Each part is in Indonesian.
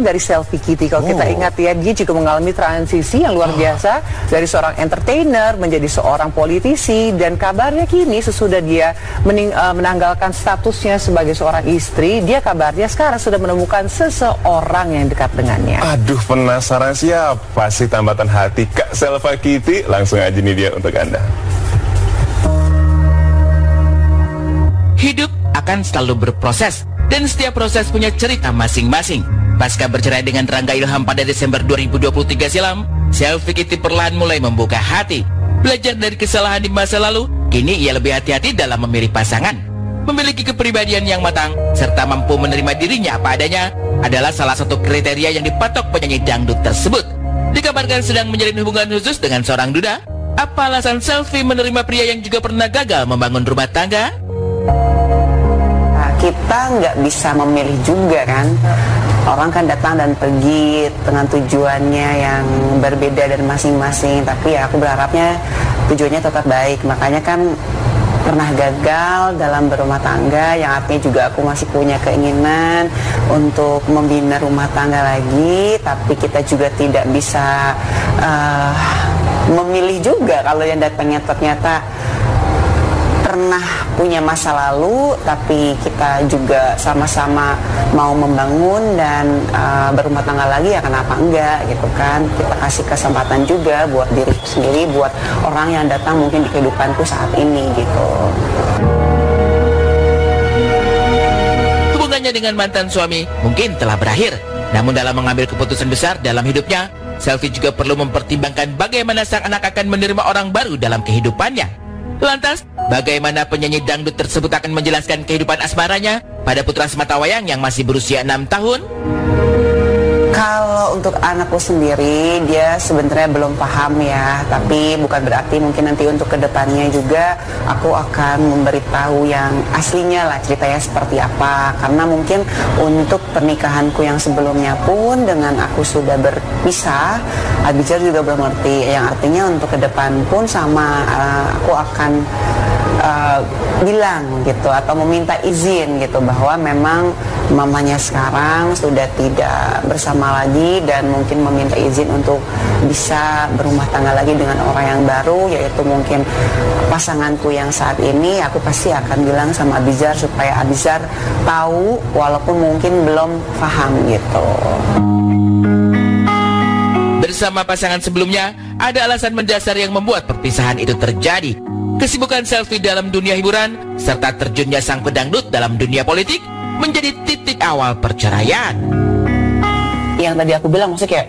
dari selfie Kitty. Kalau kita ingat ya, dia juga mengalami transisi yang luar biasa dari seorang entertainer menjadi seorang politisi, dan kabarnya kini sesudah dia menanggalkan statusnya sebagai seorang istri, dia kabarnya sekarang sudah menemukan seseorang yang dekat dengannya. Aduh, penasaran siapa sih tambatan hati Kak Selva Kitty? Langsung aja nih dia untuk Anda. Hidup akan selalu berproses, dan setiap proses punya cerita masing-masing. Pasca bercerai dengan Rangga Ilham pada Desember 2023 silam, Selvi Kitty perlahan mulai membuka hati. Belajar dari kesalahan di masa lalu, kini ia lebih hati-hati dalam memilih pasangan. Memiliki kepribadian yang matang, serta mampu menerima dirinya apa adanya, adalah salah satu kriteria yang dipatok penyanyi dangdut tersebut. Dikabarkan sedang menjalin hubungan khusus dengan seorang duda. Apa alasan Selvi menerima pria yang juga pernah gagal membangun rumah tangga? Nah, kita nggak bisa memilih juga kan. Orang kan datang dan pergi dengan tujuannya yang berbeda dan masing-masing. Tapi ya aku berharapnya tujuannya tetap baik. Makanya kan pernah gagal dalam berumah tangga, yang artinya juga aku masih punya keinginan untuk membina rumah tangga lagi. Tapi kita juga tidak bisa memilih juga kalau yang datangnya ternyata pernah punya masa lalu, tapi kita juga sama-sama mau membangun dan berumah tangga lagi, ya kenapa enggak gitu kan. Kita kasih kesempatan juga buat diri sendiri, buat orang yang datang mungkin di kehidupanku saat ini gitu. Hubungannya dengan mantan suami mungkin telah berakhir, namun dalam mengambil keputusan besar dalam hidupnya, Selvi juga perlu mempertimbangkan bagaimana sang anak akan menerima orang baru dalam kehidupannya. Lantas, bagaimana penyanyi dangdut tersebut akan menjelaskan kehidupan asmaranya pada putra sematawayang yang masih berusia 6 tahun? Kalau untuk anakku sendiri, dia sebenarnya belum paham ya. Tapi bukan berarti mungkin nanti untuk kedepannya juga aku akan memberitahu yang aslinya lah, ceritanya seperti apa. Karena mungkin untuk pernikahanku yang sebelumnya pun dengan aku sudah berpisah, Abizar juga belum ngerti. Yang artinya untuk ke depan pun sama aku akan bilang gitu, atau meminta izin gitu, bahwa memang mamanya sekarang sudah tidak bersama lagi, dan mungkin meminta izin untuk bisa berumah tangga lagi dengan orang yang baru, yaitu mungkin pasanganku yang saat ini. Aku pasti akan bilang sama Abizar supaya Abizar tahu walaupun mungkin belum paham gitu. Bersama pasangan sebelumnya, ada alasan mendasar yang membuat perpisahan itu terjadi. Kesibukan Selvi dalam dunia hiburan, serta terjunnya sang pedangdut dalam dunia politik, menjadi titik awal perceraian. Yang tadi aku bilang, maksudnya kayak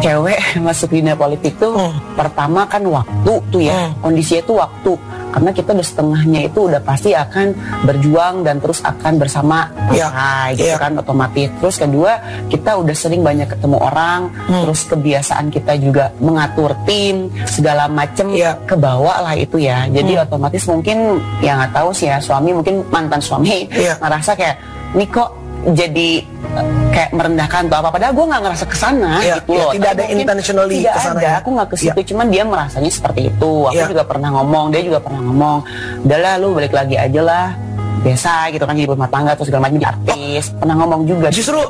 cewek masuk dunia politik tuh pertama kan waktu tuh ya, kondisinya itu waktu. Karena kita udah setengahnya itu udah pasti akan berjuang dan terus akan bersama gitu kan, otomatis. Terus kedua, kita udah sering banyak ketemu orang, terus kebiasaan kita juga mengatur tim segala macem kebawa lah itu ya. Jadi otomatis mungkin ya nggak tahu sih ya, suami mungkin mantan suami ngerasa kayak ini kok jadi kayak merendahkan atau apa, padahal gue nggak ngerasa kesana gitu loh. Tidak ada intentionally kesana. Tidak ada, aku nggak ke situ, cuman dia merasanya seperti itu. Aku juga pernah ngomong, dia juga pernah ngomong, udahlah lu balik lagi aja lah, biasa gitu kan, jadi rumah tangga terus segala macam, jadi artis. Pernah ngomong juga. Justru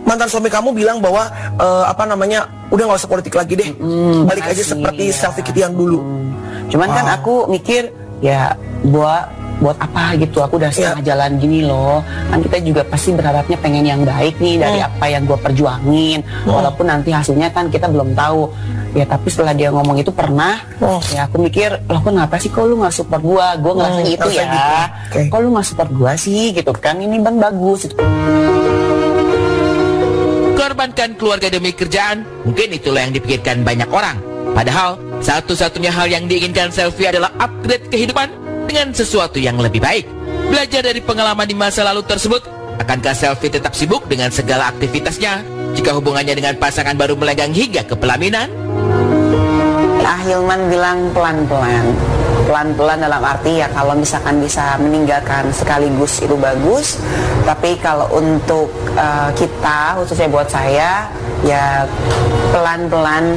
mantan suami kamu bilang bahwa udah nggak usah politik lagi deh, balik aja seperti Selvi Kitty yang dulu. Cuman kan aku mikir ya buat apa gitu, aku udah setengah jalan gini loh. Kan kita juga pasti berharapnya pengen yang baik nih dari apa yang gue perjuangin, walaupun nanti hasilnya kan kita belum tahu ya. Tapi setelah dia ngomong itu pernah ya aku mikir, loh kenapa sih kok lu nggak support gue ngerasa gitu ya gitu. Kok lu nggak support gue sih gitu kan, ini bang bagus gitu. Korbankan keluarga demi kerjaan, mungkin itulah yang dipikirkan banyak orang. Padahal satu-satunya hal yang diinginkan Selvi adalah upgrade kehidupan dengan sesuatu yang lebih baik. Belajar dari pengalaman di masa lalu tersebut, akankah Selvi tetap sibuk dengan segala aktivitasnya jika hubungannya dengan pasangan baru melenggang hingga ke pelaminan? Ahilman bilang pelan-pelan. Pelan-pelan dalam arti ya kalau misalkan bisa meninggalkan sekaligus itu bagus. Tapi kalau untuk kita, khususnya buat saya, ya pelan-pelan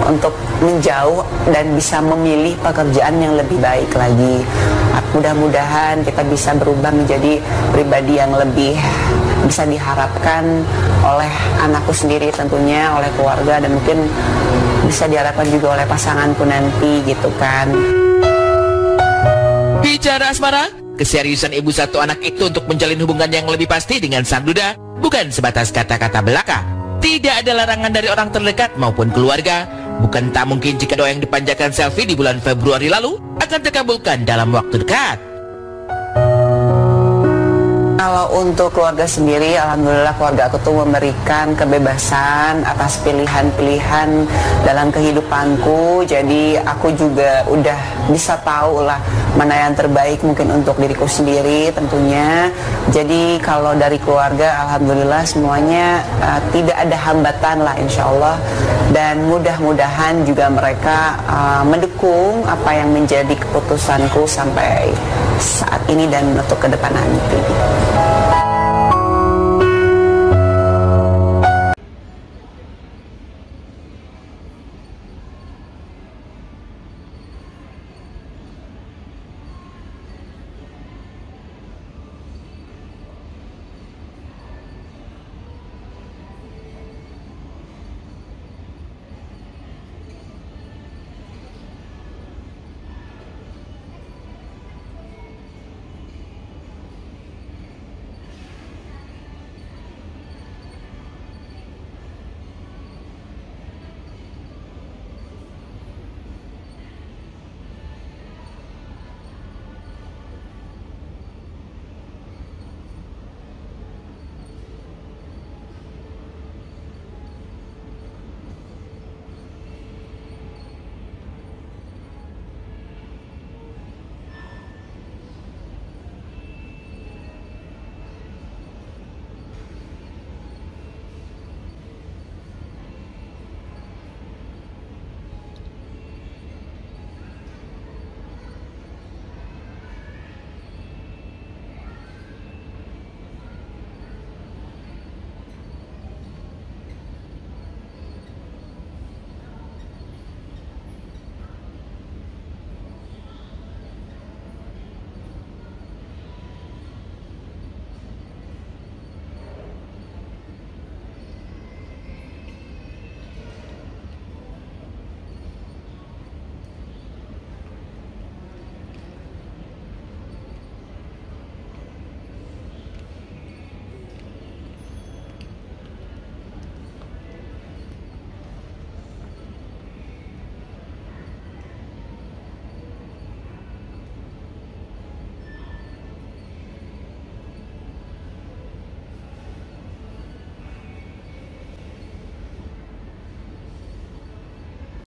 untuk menjauh dan bisa memilih pekerjaan yang lebih baik lagi. Mudah-mudahan kita bisa berubah menjadi pribadi yang lebih bisa diharapkan oleh anakku sendiri tentunya, oleh keluarga, dan mungkin bisa diharapkan juga oleh pasanganku nanti gitu kan. Bicara asmara, keseriusan ibu satu anak itu untuk menjalin hubungan yang lebih pasti dengan sang duda bukan sebatas kata-kata belaka. Tidak ada larangan dari orang terdekat maupun keluarga. Bukan tak mungkin jika doa yang dipanjatkan Selfie di bulan Februari lalu akan terkabulkan dalam waktu dekat. Kalau untuk keluarga sendiri, alhamdulillah keluarga aku tuh memberikan kebebasan atas pilihan-pilihan dalam kehidupanku. Jadi aku juga udah bisa tahu lah mana yang terbaik mungkin untuk diriku sendiri tentunya. Jadi kalau dari keluarga, alhamdulillah semuanya tidak ada hambatan lah insya Allah. Dan mudah-mudahan juga mereka mendukung apa yang menjadi keputusanku sampai saat ini dan untuk ke depan nanti.